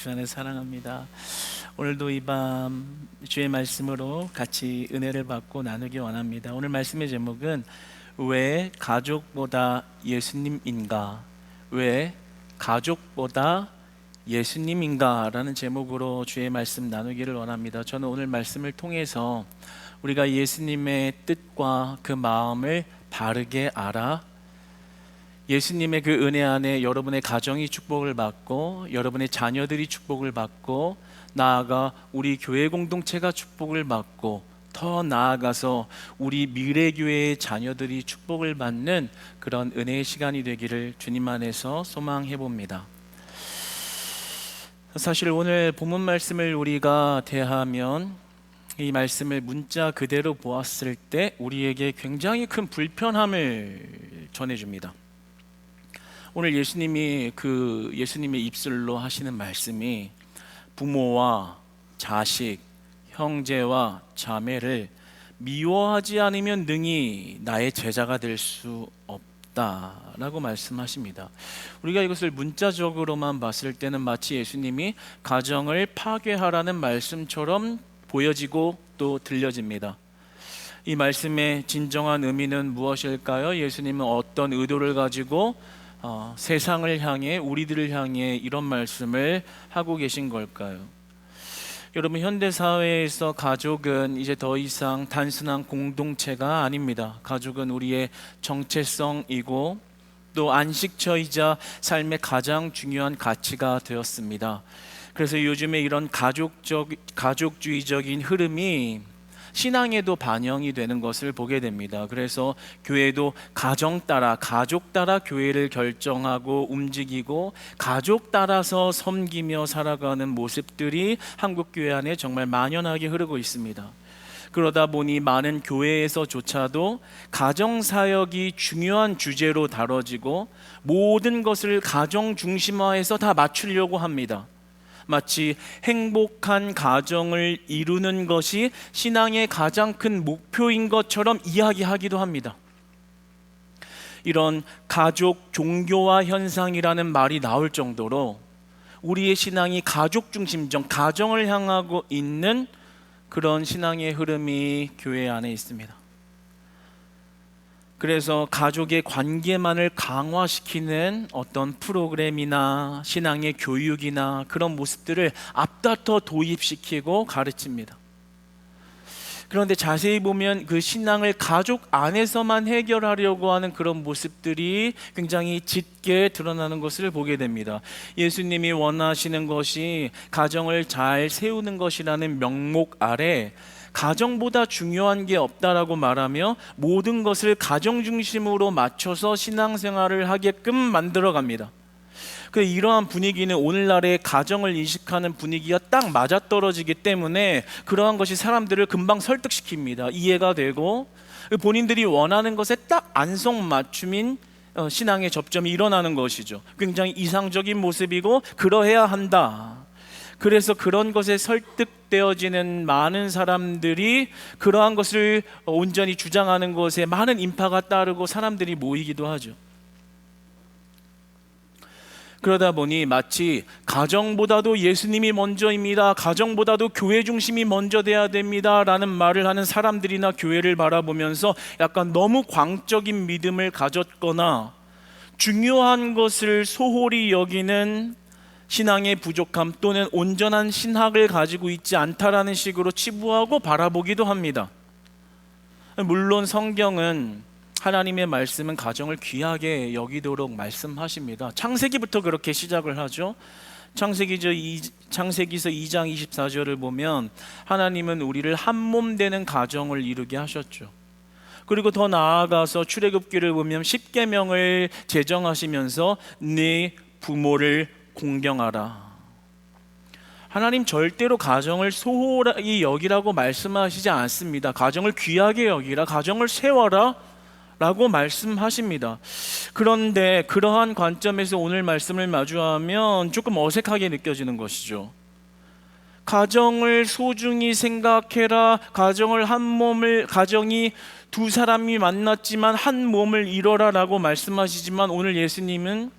주 안에 사랑합니다. 오늘도 이 밤 주의 말씀으로 같이 은혜를 받고 나누기 원합니다. 오늘 말씀의 제목은 왜 가족보다 예수님인가? 왜 가족보다 예수님인가? 라는 제목으로 주의 말씀 나누기를 원합니다. 저는 오늘 말씀을 통해서 우리가 예수님의 뜻과 그 마음을 바르게 알아 예수님의 그 은혜 안에 여러분의 가정이 축복을 받고 여러분의 자녀들이 축복을 받고 나아가 우리 교회 공동체가 축복을 받고 더 나아가서 우리 미래교회의 자녀들이 축복을 받는 그런 은혜의 시간이 되기를 주님 안에서 소망해 봅니다. 사실 오늘 본문 말씀을 우리가 대하면 이 말씀을 문자 그대로 보았을 때 우리에게 굉장히 큰 불편함을 전해줍니다. 오늘 예수님의 입술로 하시는 말씀이 부모와 자식, 형제와 자매를 미워하지 않으면 능히 나의 제자가 될 수 없다라고 말씀하십니다. 우리가 이것을 문자적으로만 봤을 때는 마치 예수님이 가정을 파괴하라는 말씀처럼 보여지고 또 들려집니다. 이 말씀의 진정한 의미는 무엇일까요? 예수님은 어떤 의도를 가지고 세상을 향해 우리들을 향해 이런 말씀을 하고 계신 걸까요? 여러분, 현대 사회에서 가족은 이제 더 이상 단순한 공동체가 아닙니다. 가족은 우리의 정체성이고 또 안식처이자 삶의 가장 중요한 가치가 되었습니다. 그래서 요즘에 이런 가족주의적인 흐름이 신앙에도 반영이 되는 것을 보게 됩니다. 그래서 교회도 가정 따라, 가족 따라 교회를 결정하고 움직이고 가족 따라서 섬기며 살아가는 모습들이 한국 교회 안에 정말 만연하게 흐르고 있습니다. 그러다 보니 많은 교회에서조차도 가정 사역이 중요한 주제로 다뤄지고 모든 것을 가정 중심화해서 다 맞추려고 합니다. 마치 행복한 가정을 이루는 것이 신앙의 가장 큰 목표인 것처럼 이야기하기도 합니다. 이런 가족 종교화 현상이라는 말이 나올 정도로 우리의 신앙이 가족 중심적, 가정을 향하고 있는 그런 신앙의 흐름이 교회 안에 있습니다. 그래서 가족의 관계만을 강화시키는 어떤 프로그램이나 신앙의 교육이나 그런 모습들을 앞다퉈 도입시키고 가르칩니다. 그런데 자세히 보면 그 신앙을 가족 안에서만 해결하려고 하는 그런 모습들이 굉장히 짙게 드러나는 것을 보게 됩니다. 예수님이 원하시는 것이 가정을 잘 세우는 것이라는 명목 아래 가정보다 중요한 게 없다라고 말하며 모든 것을 가정 중심으로 맞춰서 신앙생활을 하게끔 만들어 갑니다. 이러한 분위기는 오늘날의 가정을 인식하는 분위기가 딱 맞아떨어지기 때문에 그러한 것이 사람들을 금방 설득시킵니다. 이해가 되고 본인들이 원하는 것에 딱 안성맞춤인 신앙의 접점이 일어나는 것이죠. 굉장히 이상적인 모습이고 그러해야 한다. 그래서 그런 것에 설득되어지는 많은 사람들이 그러한 것을 온전히 주장하는 것에 많은 인파가 따르고 사람들이 모이기도 하죠. 그러다 보니 마치 가정보다도 예수님이 먼저입니다, 가정보다도 교회 중심이 먼저 돼야 됩니다 라는 말을 하는 사람들이나 교회를 바라보면서 약간 너무 광적인 믿음을 가졌거나 중요한 것을 소홀히 여기는 신앙의 부족함 또는 온전한 신학을 가지고 있지 않다라는 식으로 치부하고 바라보기도 합니다. 물론 성경은, 하나님의 말씀은 가정을 귀하게 여기도록 말씀하십니다. 창세기부터 그렇게 시작을 하죠. 창세기서 2장 24절을 보면 하나님은 우리를 한 몸 되는 가정을 이루게 하셨죠. 그리고 더 나아가서 출애굽기를 보면 10계명을 제정하시면서 네 부모를 공경하라. 하나님 절대로 가정을 소홀히 여기라고 말씀하시지 않습니다. 가정을 귀하게 여기라, 가정을 세워라 라고 말씀하십니다. 그런데 그러한 관점에서 오늘 말씀을 마주하면 조금 어색하게 느껴지는 것이죠. 가정을 소중히 생각해라, 가정이 두 사람이 만났지만 한 몸을 이뤄라 라고 말씀하시지만 오늘 예수님은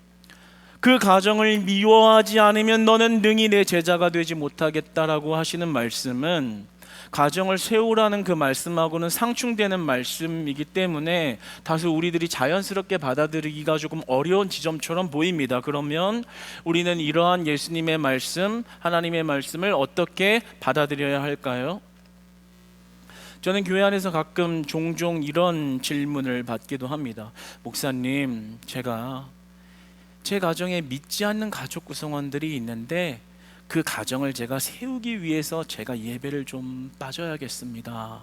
그 가정을 미워하지 않으면 너는 능히 내 제자가 되지 못하겠다라고 하시는 말씀은 가정을 세우라는 그 말씀하고는 상충되는 말씀이기 때문에 다소 우리들이 자연스럽게 받아들이기가 조금 어려운 지점처럼 보입니다. 그러면 우리는 이러한 예수님의 말씀, 하나님의 말씀을 어떻게 받아들여야 할까요? 저는 교회 안에서 가끔 종종 이런 질문을 받기도 합니다. 목사님, 제가 제 가정에 믿지 않는 가족 구성원들이 있는데 그 가정을 제가 세우기 위해서 제가 예배를 좀 빠져야겠습니다.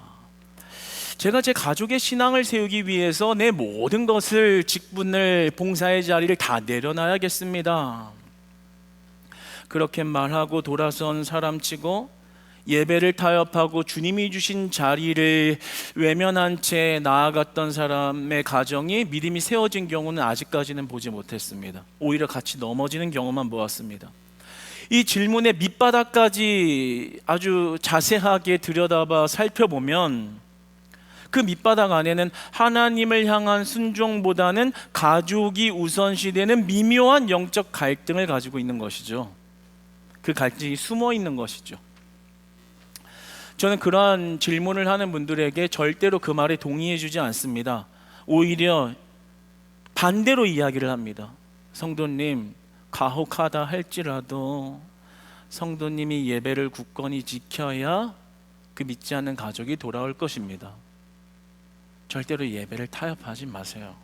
제가 제 가족의 신앙을 세우기 위해서 내 모든 것을, 직분을, 봉사의 자리를 다 내려놔야겠습니다. 그렇게 말하고 돌아선 사람치고 예배를 타협하고 주님이 주신 자리를 외면한 채 나아갔던 사람의 가정이 믿음이 세워진 경우는 아직까지는 보지 못했습니다. 오히려 같이 넘어지는 경우만 보았습니다. 이 질문의 밑바닥까지 아주 자세하게 들여다봐 살펴보면 그 밑바닥 안에는 하나님을 향한 순종보다는 가족이 우선시되는 미묘한 영적 갈등을 가지고 있는 것이죠. 그 갈등이 숨어 있는 것이죠. 저는 그러한 질문을 하는 분들에게 절대로 그 말에 동의해 주지 않습니다. 오히려 반대로 이야기를 합니다. 성도님, 가혹하다 할지라도 성도님이 예배를 굳건히 지켜야 그 믿지 않는 가족이 돌아올 것입니다. 절대로 예배를 타협하지 마세요.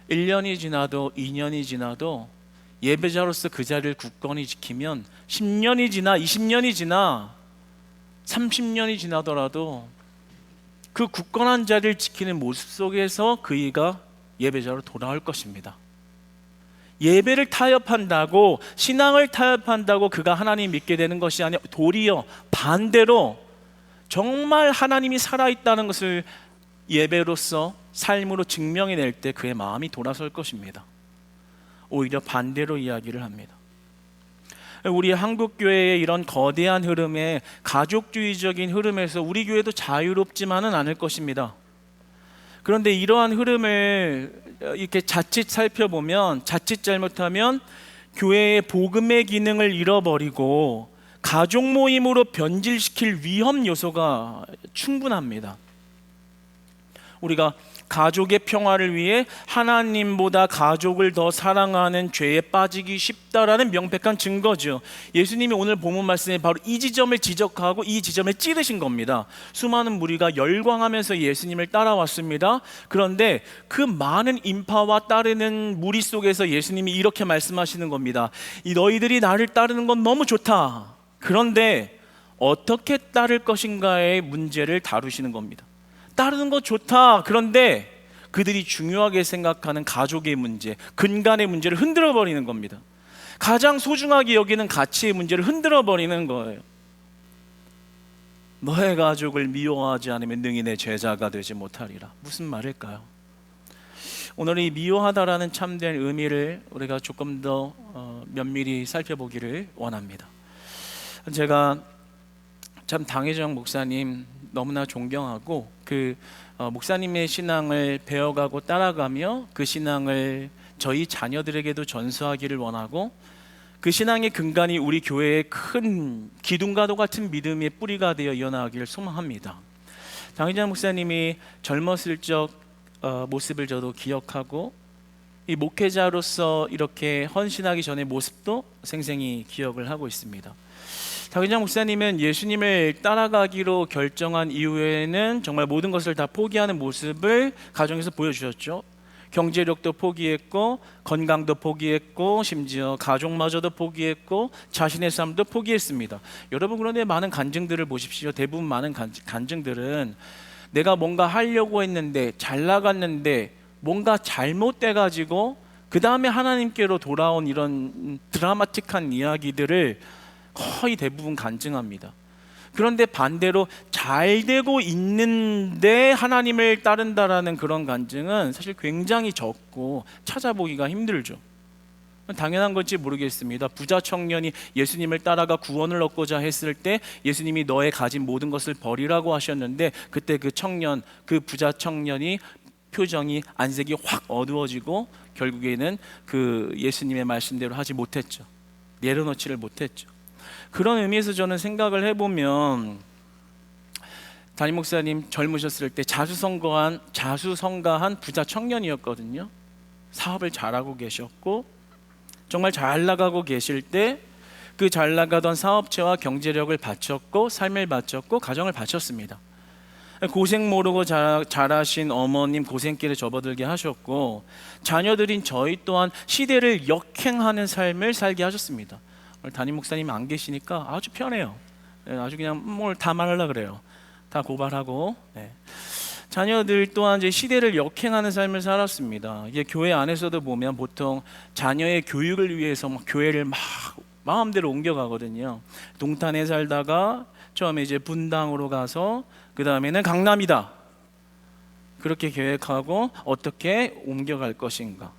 1년이 지나도 2년이 지나도 예배자로서 그 자리를 굳건히 지키면 10년이 지나 20년이 지나 30년이 지나더라도 그 굳건한 자리를 지키는 모습 속에서 그이가 예배자로 돌아올 것입니다. 예배를 타협한다고, 신앙을 타협한다고 그가 하나님 믿게 되는 것이 아니라 도리어 반대로 정말 하나님이 살아있다는 것을 예배로서 삶으로 증명해낼 때 그의 마음이 돌아설 것입니다. 오히려 반대로 이야기를 합니다. 우리 한국교회의 이런 거대한 흐름에, 가족주의적인 흐름에서 우리 교회도 자유롭지만은 않을 것입니다. 그런데 이러한 흐름을 이렇게 자칫 살펴보면, 자칫 잘못하면 교회의 복음의 기능을 잃어버리고 가족 모임으로 변질시킬 위험 요소가 충분합니다. 우리가 가족의 평화를 위해 하나님보다 가족을 더 사랑하는 죄에 빠지기 쉽다라는 명백한 증거죠. 예수님이 오늘 본문 말씀에 바로 이 지점을 지적하고 이 지점을 찌르신 겁니다. 수많은 무리가 열광하면서 예수님을 따라왔습니다. 그런데 그 많은 인파와 따르는 무리 속에서 예수님이 이렇게 말씀하시는 겁니다. 이 너희들이 나를 따르는 건 너무 좋다. 그런데 어떻게 따를 것인가의 문제를 다루시는 겁니다. 따르는 거 좋다. 그런데 그들이 중요하게 생각하는 가족의 문제, 근간의 문제를 흔들어 버리는 겁니다. 가장 소중하게 여기는 가치의 문제를 흔들어 버리는 거예요. 너의 가족을 미워하지 않으면 능히 내 제자가 되지 못하리라. 무슨 말일까요? 오늘 이 미워하다라는 참된 의미를 우리가 조금 더 면밀히 살펴보기를 원합니다. 제가 참 당회장 목사님 너무나 존경하고 그 목사님의 신앙을 배워가고 따라가며 그 신앙을 저희 자녀들에게도 전수하기를 원하고 그 신앙의 근간이 우리 교회의 큰 기둥과도 같은 믿음의 뿌리가 되어 이어나가기를 소망합니다. 당회장 목사님이 젊었을 적 모습을 저도 기억하고 이 목회자로서 이렇게 헌신하기 전의 모습도 생생히 기억을 하고 있습니다. 당회장 목사님은 예수님을 따라가기로 결정한 이후에는 정말 모든 것을 다 포기하는 모습을 가정에서 보여주셨죠. 경제력도 포기했고, 건강도 포기했고, 심지어 가족마저도 포기했고, 자신의 삶도 포기했습니다. 여러분, 그런데 많은 간증들을 보십시오. 대부분 많은 간증들은 내가 뭔가 하려고 했는데 잘 나갔는데 뭔가 잘못돼가지고 그 다음에 하나님께로 돌아온 이런 드라마틱한 이야기들을 거의 대부분 간증합니다. 그런데 반대로 잘 되고 있는데 하나님을 따른다라는 그런 간증은 사실 굉장히 적고 찾아보기가 힘들죠. 당연한 건지 모르겠습니다. 부자 청년이 예수님을 따라가 구원을 얻고자 했을 때 예수님이 너의 가진 모든 것을 버리라고 하셨는데 그때 그 청년, 그 부자 청년이 표정이 안색이 확 어두워지고 결국에는 그 예수님의 말씀대로 하지 못했죠. 내려놓지를 못했죠. 그런 의미에서 저는 생각을 해보면 담임 목사님 젊으셨을 때 자수성가한 부자 청년이었거든요. 사업을 잘하고 계셨고 정말 잘 나가고 계실 때 그 잘 나가던 사업체와 경제력을 바쳤고 삶을 바쳤고 가정을 바쳤습니다. 고생 모르고 자라신 어머님 고생길에 접어들게 하셨고 자녀들인 저희 또한 시대를 역행하는 삶을 살게 하셨습니다. 오늘 담임 목사님 안 계시니까 아주 편해요. 아주 그냥 뭘 다 말하려 그래요. 다 고발하고. 자녀들 또한 이제 시대를 역행하는 삶을 살았습니다. 이게 교회 안에서도 보면 보통 자녀의 교육을 위해서 막 교회를 막 마음대로 옮겨가거든요. 동탄에 살다가 처음에 이제 분당으로 가서 그 다음에는 강남이다. 그렇게 계획하고 어떻게 옮겨갈 것인가.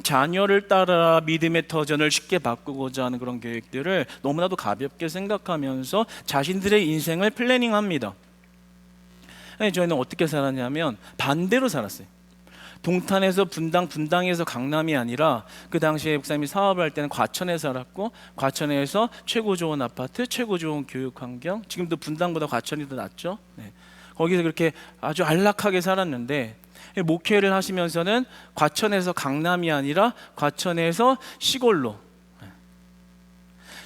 자녀를 따라 믿음의 터전을 쉽게 바꾸고자 하는 그런 계획들을 너무나도 가볍게 생각하면서 자신들의 인생을 플래닝합니다. 저희는 어떻게 살았냐면 반대로 살았어요. 동탄에서 분당에서 강남이 아니라 그 당시에 목사님이 사업을 할 때는 과천에 살았고 과천에서 최고 좋은 아파트, 최고 좋은 교육 환경, 지금도 분당보다 과천이 더 낫죠. 거기서 그렇게 아주 안락하게 살았는데 목회를 하시면서는 과천에서 강남이 아니라 과천에서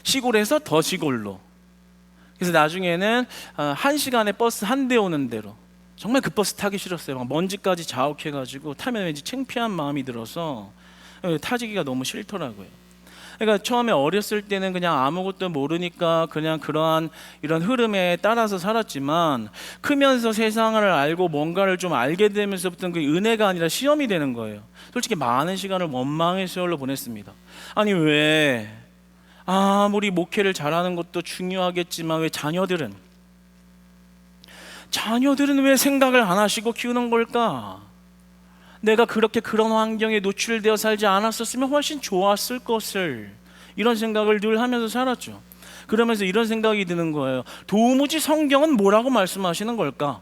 시골에서 더 시골로. 그래서 나중에는 1시간에 버스 한 대 오는 대로. 정말 그 버스 타기 싫었어요. 막 먼지까지 자욱해가지고 타면 왠지 창피한 마음이 들어서 타지기가 너무 싫더라고요. 그러니까 처음에 어렸을 때는 그냥 아무것도 모르니까 그냥 그러한 이런 흐름에 따라서 살았지만 크면서 세상을 알고 뭔가를 좀 알게 되면서부터는 그 은혜가 아니라 시험이 되는 거예요. 솔직히 많은 시간을 원망의 세월로 보냈습니다. 아니 왜 아무리 목회를 잘하는 것도 중요하겠지만 왜 자녀들은 왜 생각을 안 하시고 키우는 걸까? 내가 그렇게 그런 환경에 노출되어 살지 않았었으면 훨씬 좋았을 것을, 이런 생각을 늘 하면서 살았죠. 그러면서 이런 생각이 드는 거예요. 도무지 성경은 뭐라고 말씀하시는 걸까?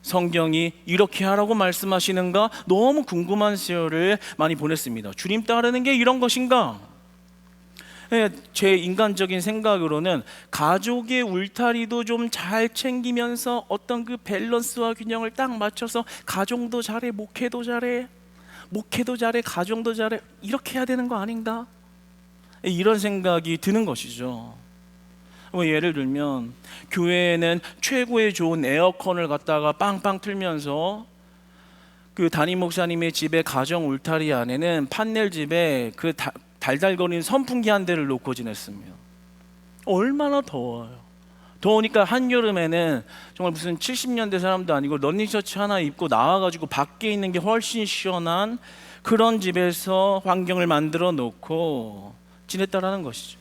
성경이 이렇게 하라고 말씀하시는가? 너무 궁금한 시절을 많이 보냈습니다. 주님 따르는 게 이런 것인가? 제 인간적인 생각으로는 가족의 울타리도 좀 잘 챙기면서 어떤 그 밸런스와 균형을 딱 맞춰서 가정도 잘해, 목회도 잘해, 가정도 잘해, 이렇게 해야 되는 거 아닌가? 이런 생각이 드는 것이죠. 예를 들면 교회에는 최고의 좋은 에어컨을 갖다가 빵빵 틀면서 그 담임 목사님의 집에 가정 울타리 안에는 판넬 집에 그 달달거리는 선풍기 한 대를 놓고 지냈습니다. 얼마나 더워요. 더우니까 한여름에는 정말 무슨 70년대 사람도 아니고 런닝셔츠 하나 입고 나와가지고 밖에 있는 게 훨씬 시원한 그런 집에서 환경을 만들어 놓고 지냈다라는 것이죠.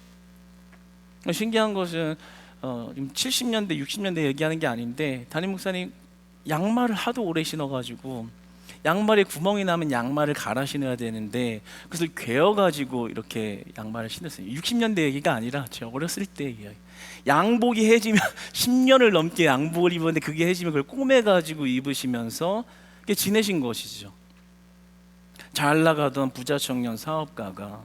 신기한 것은 70년대 60년대 얘기하는 게 아닌데 담임 목사님 양말을 하도 오래 신어가지고 양말에 구멍이 나면 양말을 갈아 신어야 되는데 그것을 괴어가지고 이렇게 양말을 신었어요. 60년대 얘기가 아니라 제가 어렸을 때 얘기예요. 양복이 해지면 10년을 넘게 양복을 입었는데 그게 해지면 그걸 꼬매가지고 입으시면서 지내신 것이죠. 잘 나가던 부자 청년 사업가가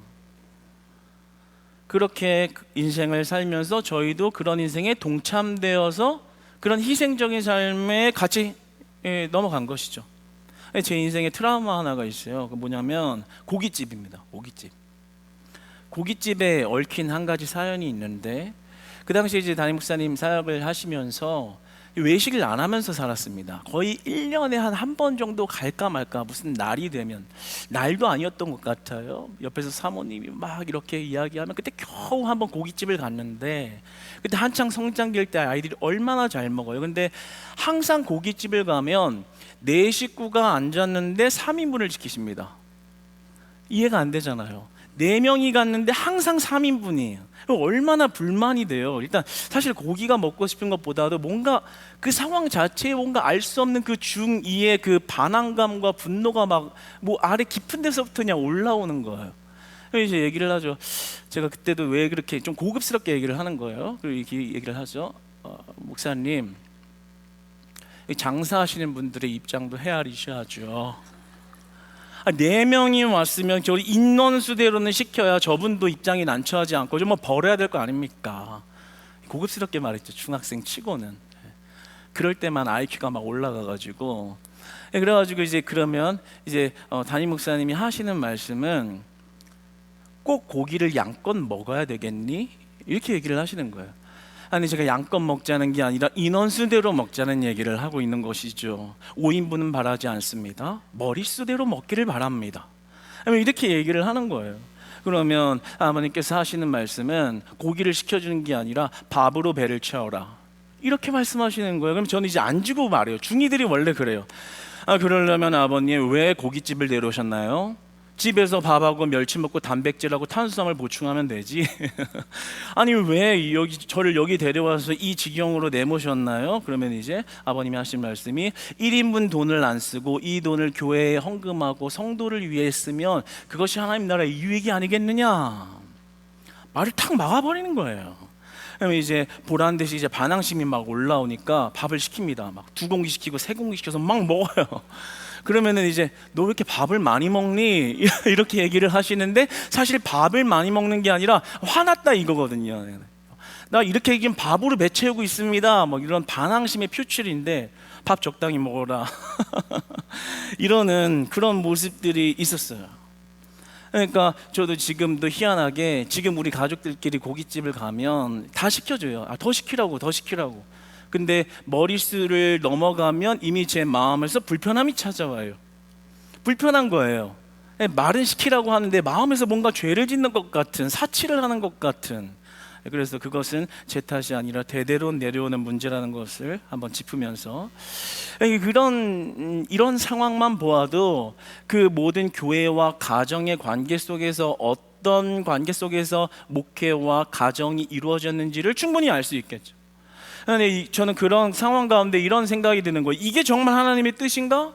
그렇게 인생을 살면서 저희도 그런 인생에 동참되어서 그런 희생적인 삶에 같이 넘어간 것이죠. 제 인생에 트라우마 하나가 있어요. 그 뭐냐면 고깃집입니다. 고깃집에 얽힌 한 가지 사연이 있는데 그 당시에 이제 담임 목사님 사역을 하시면서 외식을 안 하면서 살았습니다. 거의 1년에 한 번 정도 갈까 말까 무슨 날이 되면, 날도 아니었던 것 같아요. 옆에서 사모님이 막 이렇게 이야기하면 그때 겨우 한 번 고깃집을 갔는데 그때 한창 성장기일 때 아이들이 얼마나 잘 먹어요. 근데 항상 고깃집을 가면 4식구가 앉았는데 3인분을 시키십니다. 이해가 안 되잖아요. 4명이 갔는데 항상 3인분이에요. 얼마나 불만이 돼요. 일단 사실 고기가 먹고 싶은 것보다도 뭔가 그 상황 자체에 뭔가 알 수 없는 그 중2의 그 반항감과 분노가 막 뭐 아래 깊은 데서부터 그냥 올라오는 거예요. 이제 얘기를 하죠. 제가 그때도 왜 그렇게 좀 고급스럽게 얘기를 하는 거예요. 그리고 이렇게 얘기를 하죠. 목사님, 장사하시는 분들의 입장도 헤아리셔야죠. 4명이 왔으면 저 인원수대로는 시켜야 저분도 입장이 난처하지 않고 좀 뭐 벌어야 될 거 아닙니까? 고급스럽게 말했죠. 중학생 치고는. 그럴 때만 IQ가 막 올라가가지고, 그래가지고 이제 그러면 이제 담임 목사님이 하시는 말씀은 꼭 고기를 양껏 먹어야 되겠니? 이렇게 얘기를 하시는 거예요. 아니, 제가 양껏 먹자는 게 아니라 인원수대로 먹자는 얘기를 하고 있는 것이죠. 5인분은 바라지 않습니다. 머릿수대로 먹기를 바랍니다. 이렇게 얘기를 하는 거예요. 그러면 아버님께서 하시는 말씀은 고기를 시켜주는 게 아니라 밥으로 배를 채워라, 이렇게 말씀하시는 거예요. 그럼 저는 이제 안 주고 말해요. 중이들이 원래 그래요. 그러려면 아버님 왜 고깃집을 내려오셨나요? 집에서 밥하고 멸치 먹고 단백질하고 탄수화물 보충하면 되지. 아니 왜 저를 여기 데려와서 이 지경으로 내모셨나요? 그러면 이제 아버님이 하신 말씀이 1인분 돈을 안 쓰고 이 돈을 교회에 헌금하고 성도를 위해 쓰면 그것이 하나님 나라의 유익이 아니겠느냐, 말을 탁 막아버리는 거예요. 그러면 이제 보란 듯이 이제 반항심이 막 올라오니까 밥을 시킵니다. 막 2공기 시키고 3공기 시켜서 막 먹어요. 그러면은 이제 너 왜 이렇게 밥을 많이 먹니? 이렇게 얘기를 하시는데 사실 밥을 많이 먹는 게 아니라 화났다 이거거든요. 나 이렇게 얘기하면 밥으로 배 채우고 있습니다. 뭐 이런 반항심의 표출인데 밥 적당히 먹어라. 이러는 그런 모습들이 있었어요. 그러니까 저도 지금도 희한하게 지금 우리 가족들끼리 고깃집을 가면 다 시켜줘요. 더 시키라고, 더 시키라고. 근데 머릿수를 넘어가면 이미 제 마음에서 불편함이 찾아와요. 불편한 거예요. 말은 시키라고 하는데 마음에서 뭔가 죄를 짓는 것 같은, 사치를 하는 것 같은. 그래서 그것은 제 탓이 아니라 대대로 내려오는 문제라는 것을 한번 짚으면서, 이런 상황만 보아도 그 모든 교회와 가정의 관계 속에서 어떤 관계 속에서 목회와 가정이 이루어졌는지를 충분히 알 수 있겠죠. 저는 그런 상황 가운데 이런 생각이 드는 거예요. 이게 정말 하나님의 뜻인가?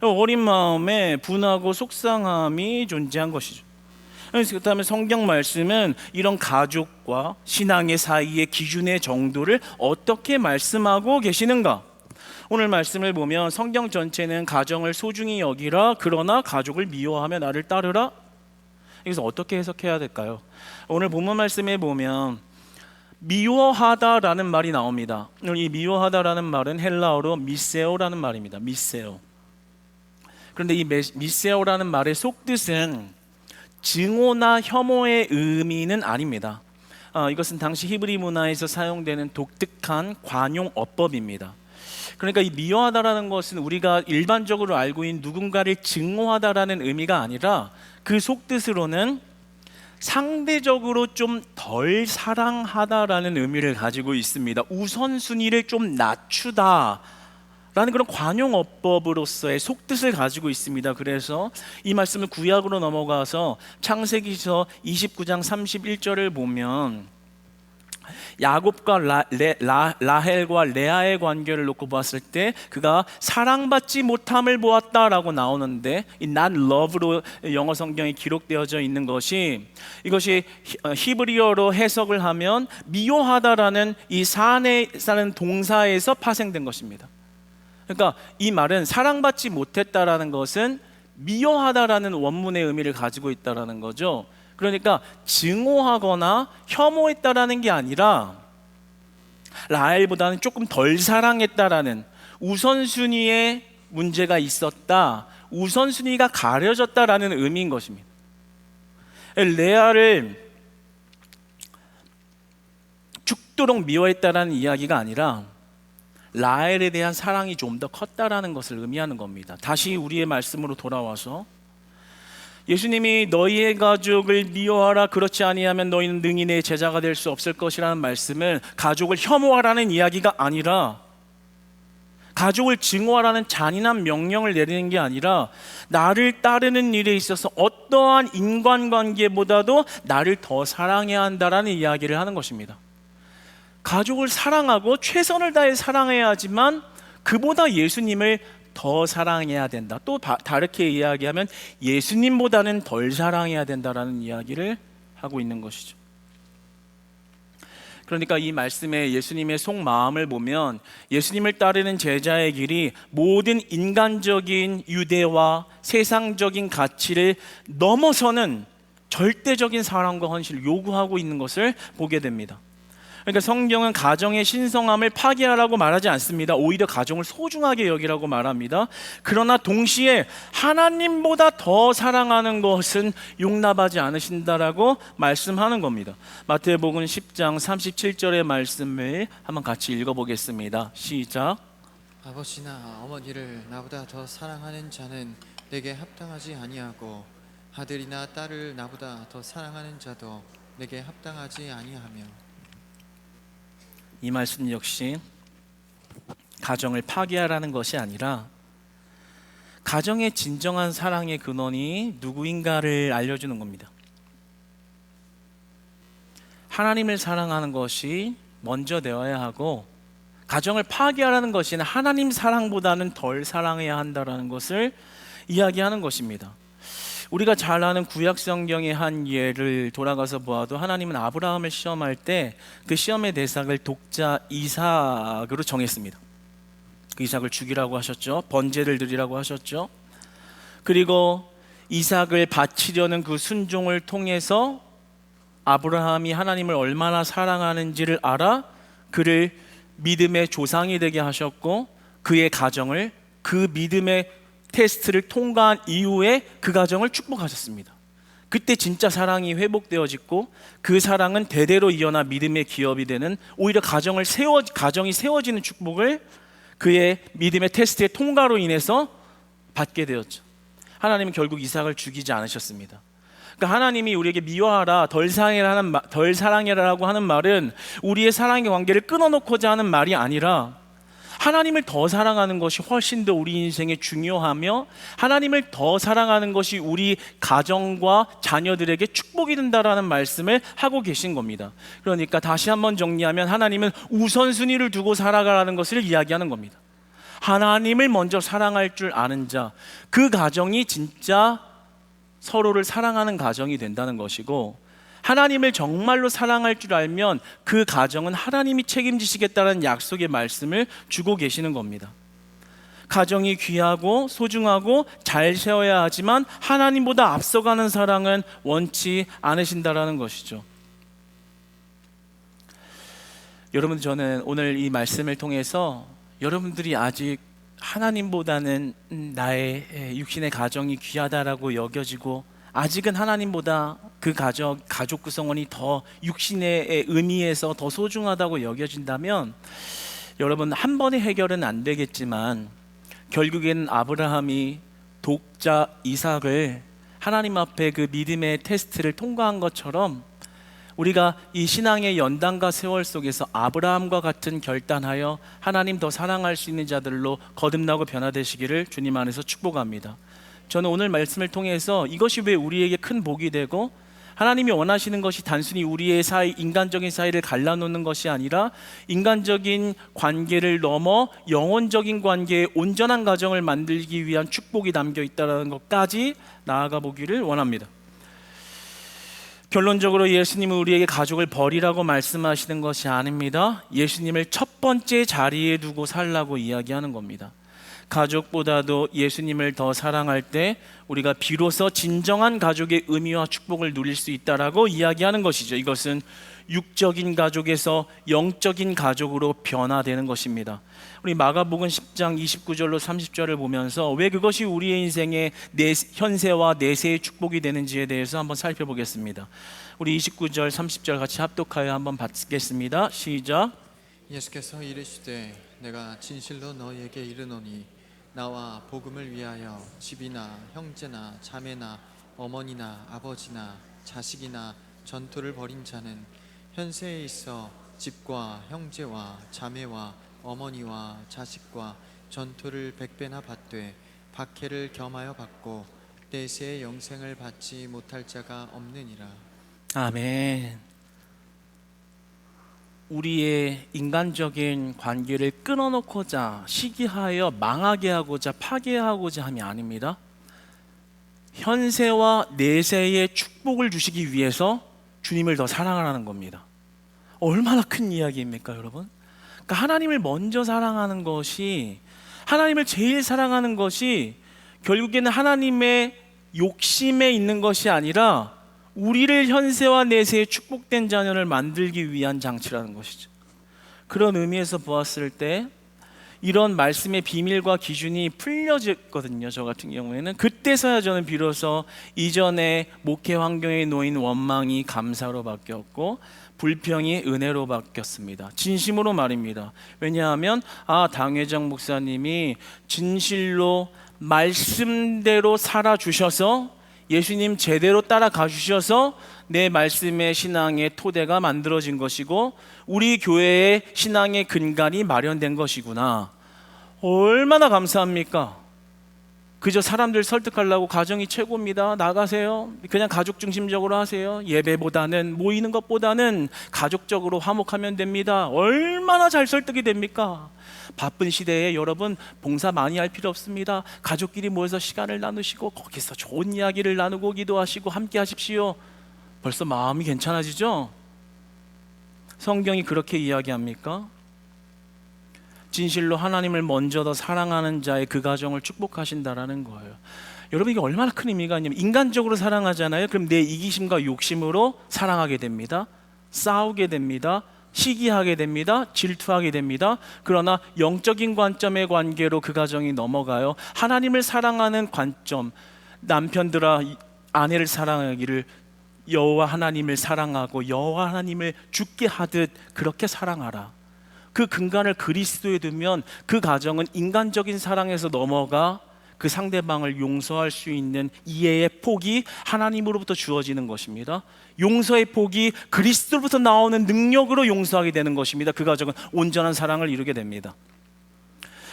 어린 마음에 분하고 속상함이 존재한 것이죠. 그 다음에 성경 말씀은 이런 가족과 신앙의 사이의 기준의 정도를 어떻게 말씀하고 계시는가? 오늘 말씀을 보면 성경 전체는 가정을 소중히 여기라, 그러나 가족을 미워하며 나를 따르라. 여기서 어떻게 해석해야 될까요? 오늘 본문 말씀에 보면 미워하다라는 말이 나옵니다. 이 미워하다라는 말은 헬라어로 미세오라는 말입니다. 미세오. 그런데 이 미세오라는 말의 속뜻은 증오나 혐오의 의미는 아닙니다. 이것은 당시 히브리 문화에서 사용되는 독특한 관용 어법입니다. 그러니까 이 미워하다라는 것은 우리가 일반적으로 알고 있는 누군가를 증오하다라는 의미가 아니라 그 속뜻으로는 상대적으로 좀 덜 사랑하다라는 의미를 가지고 있습니다. 우선순위를 좀 낮추다 라는 그런 관용어법으로서의 속뜻을 가지고 있습니다. 그래서 이 말씀을 구약으로 넘어가서 창세기서 29장 31절을 보면 야곱과 라헬과 레아의 관계를 놓고 봤을 때 그가 사랑받지 못함을 보았다라고 나오는데, 이 not love로 영어 성경에 기록되어져 있는 것이, 이것이 히브리어로 해석을 하면 미워하다라는 이 산에 사는 동사에서 파생된 것입니다. 그러니까 이 말은 사랑받지 못했다라는 것은 미워하다라는 원문의 의미를 가지고 있다라는 거죠. 그러니까 증오하거나 혐오했다라는 게 아니라 라헬보다는 조금 덜 사랑했다라는, 우선순위에 문제가 있었다, 우선순위가 가려졌다라는 의미인 것입니다. 레아를 죽도록 미워했다라는 이야기가 아니라 라헬에 대한 사랑이 좀 더 컸다라는 것을 의미하는 겁니다. 다시 우리의 말씀으로 돌아와서 예수님이 너희의 가족을 미워하라, 그렇지 아니하면 너희는 능히 내 제자가 될 수 없을 것이라는 말씀은 가족을 혐오하라는 이야기가 아니라, 가족을 증오하라는 잔인한 명령을 내리는 게 아니라, 나를 따르는 일에 있어서 어떠한 인간관계보다도 나를 더 사랑해야 한다라는 이야기를 하는 것입니다. 가족을 사랑하고 최선을 다해 사랑해야 하지만 그보다 예수님을 더 사랑해야 된다. 또 다르게 이야기하면 예수님보다는 덜 사랑해야 된다라는 이야기를 하고 있는 것이죠. 그러니까 이 말씀에 예수님의 속마음을 보면 예수님을 따르는 제자의 길이 모든 인간적인 유대와 세상적인 가치를 넘어서는 절대적인 사랑과 헌신을 요구하고 있는 것을 보게 됩니다. 그러니까 성경은 가정의 신성함을 파괴하라고 말하지 않습니다. 오히려 가정을 소중하게 여기라고 말합니다. 그러나 동시에 하나님보다 더 사랑하는 것은 용납하지 않으신다라고 말씀하는 겁니다. 마태복음 10장 37절의 말씀을 한번 같이 읽어보겠습니다. 시작. 아버지나 어머니를 나보다 더 사랑하는 자는 내게 합당하지 아니하고 아들이나 딸을 나보다 더 사랑하는 자도 내게 합당하지 아니하며. 이 말씀 역시 가정을 파괴하라는 것이 아니라 가정의 진정한 사랑의 근원이 누구인가를 알려주는 겁니다. 하나님을 사랑하는 것이 먼저 되어야 하고 가정을 파괴하라는 것은 하나님 사랑보다는 덜 사랑해야 한다는 것을 이야기하는 것입니다. 우리가 잘 아는 구약 성경의 한 예를 돌아가서 보아도 하나님은 아브라함을 시험할 때 그 시험의 대상을 독자 이삭으로 정했습니다. 그 이삭을 죽이라고 하셨죠. 번제를 드리라고 하셨죠. 그리고 이삭을 바치려는 그 순종을 통해서 아브라함이 하나님을 얼마나 사랑하는지를 알아 그를 믿음의 조상이 되게 하셨고 그의 가정을 그 믿음의 테스트를 통과한 이후에 그 가정을 축복하셨습니다. 그때 진짜 사랑이 회복되어지고 그 사랑은 대대로 이어나 믿음의 기업이 되는 오히려 가정이 세워지는 축복을 그의 믿음의 테스트의 통과로 인해서 받게 되었죠. 하나님은 결국 이삭을 죽이지 않으셨습니다. 그러니까 하나님이 우리에게 미워하라, 덜 사랑해라라고 하는 말은 우리의 사랑의 관계를 끊어놓고자 하는 말이 아니라 하나님을 더 사랑하는 것이 훨씬 더 우리 인생에 중요하며 하나님을 더 사랑하는 것이 우리 가정과 자녀들에게 축복이 된다라는 말씀을 하고 계신 겁니다. 그러니까 다시 한번 정리하면 하나님은 우선순위를 두고 살아가라는 것을 이야기하는 겁니다. 하나님을 먼저 사랑할 줄 아는 자, 그 가정이 진짜 서로를 사랑하는 가정이 된다는 것이고 하나님을 정말로 사랑할 줄 알면 그 가정은 하나님이 책임지시겠다는 약속의 말씀을 주고 계시는 겁니다. 가정이 귀하고 소중하고 잘 세워야 하지만 하나님보다 앞서가는 사랑은 원치 않으신다라는 것이죠. 여러분, 저는 오늘 이 말씀을 통해서 여러분들이 아직 하나님보다는 나의 육신의 가정이 귀하다라고 여겨지고 아직은 하나님보다 그 가족 구성원이 더 육신의 의미에서 더 소중하다고 여겨진다면 여러분, 한 번의 해결은 안 되겠지만 결국엔 아브라함이 독자 이삭을 하나님 앞에 그 믿음의 테스트를 통과한 것처럼 우리가 이 신앙의 연단과 세월 속에서 아브라함과 같은 결단하여 하나님 더 사랑할 수 있는 자들로 거듭나고 변화되시기를 주님 안에서 축복합니다. 저는 오늘 말씀을 통해서 이것이 왜 우리에게 큰 복이 되고 하나님이 원하시는 것이 단순히 우리의 인간적인 사이를 갈라놓는 것이 아니라 인간적인 관계를 넘어 영혼적인 관계의 온전한 가정을 만들기 위한 축복이 담겨 있다는 것까지 나아가 보기를 원합니다. 결론적으로 예수님은 우리에게 가족을 버리라고 말씀하시는 것이 아닙니다. 예수님을 첫 번째 자리에 두고 살라고 이야기하는 겁니다. 가족보다도 예수님을 더 사랑할 때 우리가 비로소 진정한 가족의 의미와 축복을 누릴 수 있다라고 이야기하는 것이죠. 이것은 육적인 가족에서 영적인 가족으로 변화되는 것입니다. 우리 마가복음 10장 29절로 30절을 보면서 왜 그것이 우리의 인생의 현세와 내세의 축복이 되는지에 대해서 한번 살펴보겠습니다. 우리 29절 30절 같이 합독하여 한번 받겠습니다. 시작. 예수께서 이르시되 내가 진실로 너희에게 이르노니 나와 복음을 위하여 집이나 형제나 자매나 어머니나 아버지나 자식이나 전토를 벌인 자는 현세에 있어 집과 형제와 자매와 어머니와 자식과 전토를 100배나 받되 박해를 겸하여 받고 내세의 영생을 받지 못할 자가 없느니라. 아멘. 우리의 인간적인 관계를 끊어놓고자 시기하여 망하게 하고자 파괴하고자 함이 아닙니다. 현세와 내세의 축복을 주시기 위해서 주님을 더 사랑하라는 겁니다. 얼마나 큰 이야기입니까, 여러분? 그러니까 하나님을 먼저 사랑하는 것이, 하나님을 제일 사랑하는 것이 결국에는 하나님의 욕심에 있는 것이 아니라 우리를 현세와 내세의 축복된 자녀를 만들기 위한 장치라는 것이죠. 그런 의미에서 보았을 때 이런 말씀의 비밀과 기준이 풀려졌거든요. 저 같은 경우에는 그때서야 저는 비로소 이전에 목회 환경에 놓인 원망이 감사로 바뀌었고 불평이 은혜로 바뀌었습니다. 진심으로 말입니다. 왜냐하면 당회장 목사님이 진실로 말씀대로 살아주셔서 예수님 제대로 따라가 주셔서 내 말씀의 신앙의 토대가 만들어진 것이고 우리 교회의 신앙의 근간이 마련된 것이구나. 얼마나 감사합니까? 그저 사람들 설득하려고 가정이 최고입니다, 나가세요, 그냥 가족 중심적으로 하세요, 예배보다는, 모이는 것보다는 가족적으로 화목하면 됩니다. 얼마나 잘 설득이 됩니까? 바쁜 시대에 여러분 봉사 많이 할 필요 없습니다. 가족끼리 모여서 시간을 나누시고 거기서 좋은 이야기를 나누고 기도하시고 함께 하십시오. 벌써 마음이 괜찮아지죠? 성경이 그렇게 이야기합니까? 진실로 하나님을 먼저 더 사랑하는 자의 그 가정을 축복하신다라는 거예요. 여러분 이게 얼마나 큰 의미가 있냐면 인간적으로 사랑하잖아요. 그럼 내 이기심과 욕심으로 사랑하게 됩니다. 싸우게 됩니다. 시기하게 됩니다. 질투하게 됩니다. 그러나 영적인 관점의 관계로 그 가정이 넘어가요. 하나님을 사랑하는 관점, 남편들아 아내를 사랑하기를 여호와 하나님을 사랑하고 여호와 하나님을 죽게 하듯 그렇게 사랑하라. 그 근간을 그리스도에 두면 그 가정은 인간적인 사랑에서 넘어가 그 상대방을 용서할 수 있는 이해의 폭이 하나님으로부터 주어지는 것입니다. 용서의 폭이 그리스도로부터 나오는 능력으로 용서하게 되는 것입니다. 그 가정은 온전한 사랑을 이루게 됩니다.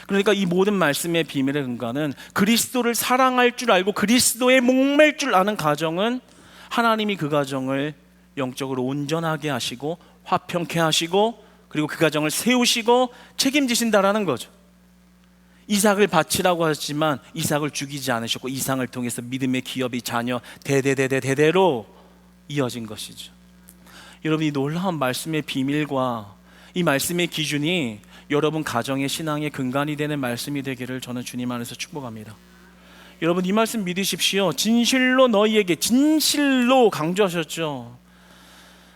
그러니까 이 모든 말씀의 비밀의 근간은 그리스도를 사랑할 줄 알고 그리스도에 목맬 줄 아는 가정은 하나님이 그 가정을 영적으로 온전하게 하시고 화평케 하시고 그리고 그 가정을 세우시고 책임지신다라는 거죠. 이삭을 바치라고 하셨지만 이삭을 죽이지 않으셨고 이삭을 통해서 믿음의 기업이 자녀 대대로 이어진 것이죠. 여러분 이 놀라운 말씀의 비밀과 이 말씀의 기준이 여러분 가정의 신앙의 근간이 되는 말씀이 되기를 저는 주님 안에서 축복합니다. 여러분 이 말씀 믿으십시오. 진실로 너희에게, 진실로 강조하셨죠.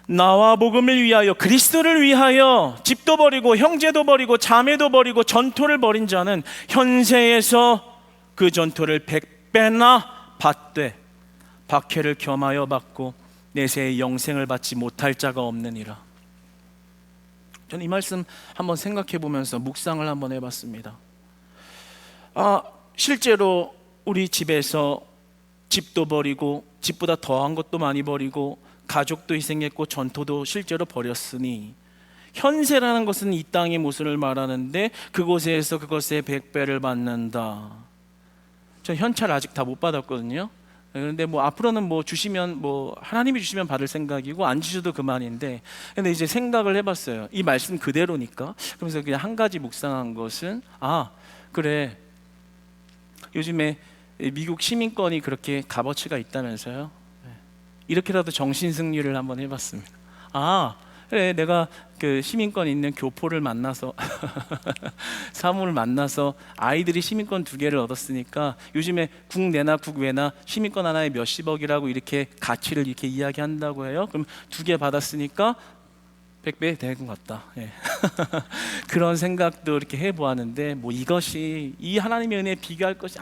나와 복음을 위하여, 그리스도를 위하여 집도 버리고 형제도 버리고 자매도 버리고 전토를 벌인 자는 현세에서 그 전토를 100배나 받되 박해를 겸하여 받고 내세의 영생을 받지 못할 자가 없느니라. 저는 이 말씀 한번 생각해 보면서 묵상을 한번 해봤습니다. 실제로 우리 집에서 집도 버리고 집보다 더한 것도 많이 버리고 가족도 희생했고 전토도 실제로 벌였으니 현세라는 것은 이 땅의 모습을 말하는데 그곳에서 그것의 100배를 받는다. 저 현찰 아직 다 못 받았거든요. 그런데 뭐 앞으로는 뭐 주시면 뭐 하나님이 주시면 받을 생각이고 안 주셔도 그만인데, 근데 이제 생각을 해봤어요. 이 말씀 그대로니까. 그러면서 그냥 한 가지 묵상한 것은 그래, 요즘에 미국 시민권이 그렇게 값어치가 있다면서요. 이렇게라도 정신승리를 한번 해봤습니다. 그래, 내가 그 시민권 있는 교포를 만나서 사모를 만나서 아이들이 시민권 2개를 얻었으니까 요즘에 국내나 국외나 시민권 하나에 몇십억이라고 이렇게 가치를 이렇게 이야기한다고 해요. 그럼 2개 받았으니까 100배 된 것 같다. 그런 생각도 이렇게 해보았는데 뭐 이것이 이 하나님의 은혜에 비교할 것이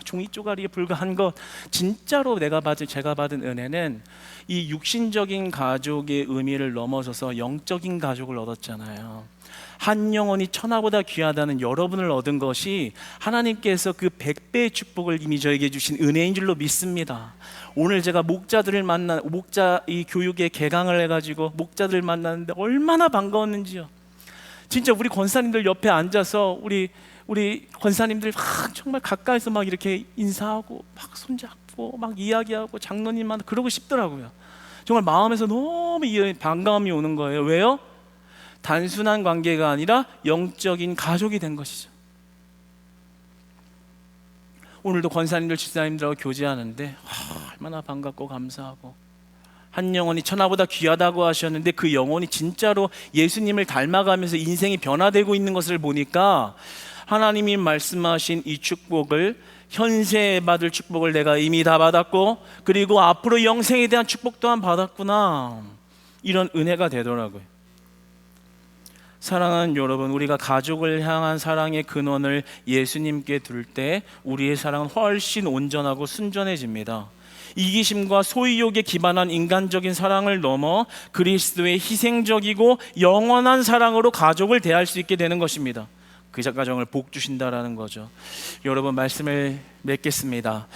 종이 쪼가리에 불과한 것. 진짜로 제가 받은 은혜는 이 육신적인 가족의 의미를 넘어서서 영적인 가족을 얻었잖아요. 한 영혼이 천하보다 귀하다는 여러분을 얻은 것이 하나님께서 그 100배의 축복을 이미 저에게 주신 은혜인 줄로 믿습니다. 오늘 제가 목자들을 이 교육에 개강을 해가지고 목자들을 만났는데 얼마나 반가웠는지요. 진짜 우리 권사님들 옆에 앉아서 우리 권사님들 정말 가까이서 막 이렇게 인사하고 막 손잡고 막 이야기하고 장로님만 그러고 싶더라고요. 정말 마음에서 너무 반가움이 오는 거예요. 왜요? 단순한 관계가 아니라 영적인 가족이 된 것이죠. 오늘도 권사님들, 집사님들하고 교제하는데 얼마나 반갑고 감사하고 한 영혼이 천하보다 귀하다고 하셨는데 그 영혼이 진짜로 예수님을 닮아가면서 인생이 변화되고 있는 것을 보니까 하나님이 말씀하신 이 축복을, 현세에 받을 축복을 내가 이미 다 받았고 그리고 앞으로 영생에 대한 축복 또한 받았구나, 이런 은혜가 되더라고요. 사랑하는 여러분, 우리가 가족을 향한 사랑의 근원을 예수님께 둘 때 우리의 사랑은 훨씬 온전하고 순전해집니다. 이기심과 소유욕에 기반한 인간적인 사랑을 넘어 그리스도의 희생적이고 영원한 사랑으로 가족을 대할 수 있게 되는 것입니다. 그 가정을 복 주신다라는 거죠. 여러분, 말씀을 맺겠습니다.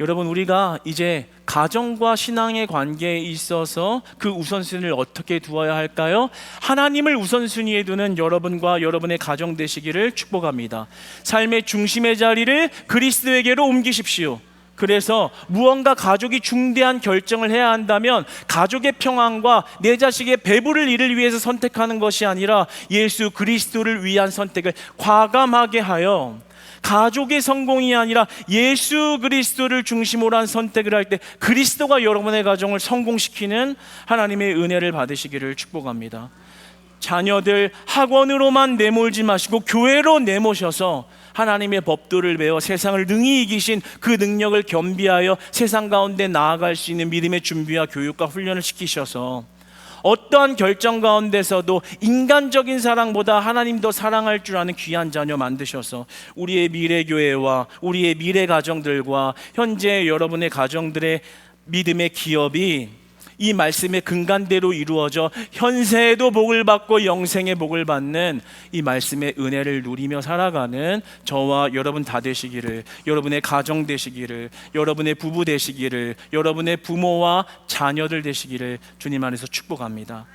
여러분, 우리가 이제 가정과 신앙의 관계에 있어서 그 우선순위를 어떻게 두어야 할까요? 하나님을 우선순위에 두는 여러분과 여러분의 가정 되시기를 축복합니다. 삶의 중심의 자리를 그리스도에게로 옮기십시오. 그래서 무언가 가족이 중대한 결정을 해야 한다면 가족의 평안과 내 자식의 배부를 일을 위해서 선택하는 것이 아니라 예수 그리스도를 위한 선택을 과감하게 하여 가족의 성공이 아니라 예수 그리스도를 중심으로 한 선택을 할 때 그리스도가 여러분의 가정을 성공시키는 하나님의 은혜를 받으시기를 축복합니다. 자녀들 학원으로만 내몰지 마시고 교회로 내모셔서 하나님의 법도를 배워 세상을 능히 이기신 그 능력을 겸비하여 세상 가운데 나아갈 수 있는 믿음의 준비와 교육과 훈련을 시키셔서 어떠한 결정 가운데서도 인간적인 사랑보다 하나님 더 사랑할 줄 아는 귀한 자녀 만드셔서 우리의 미래 교회와 우리의 미래 가정들과 현재 여러분의 가정들의 믿음의 기업이 이 말씀의 근간대로 이루어져 현세에도 복을 받고 영생의 복을 받는 이 말씀의 은혜를 누리며 살아가는 저와 여러분 다 되시기를, 여러분의 가정 되시기를, 여러분의 부부 되시기를, 여러분의 부모와 자녀들 되시기를 주님 안에서 축복합니다.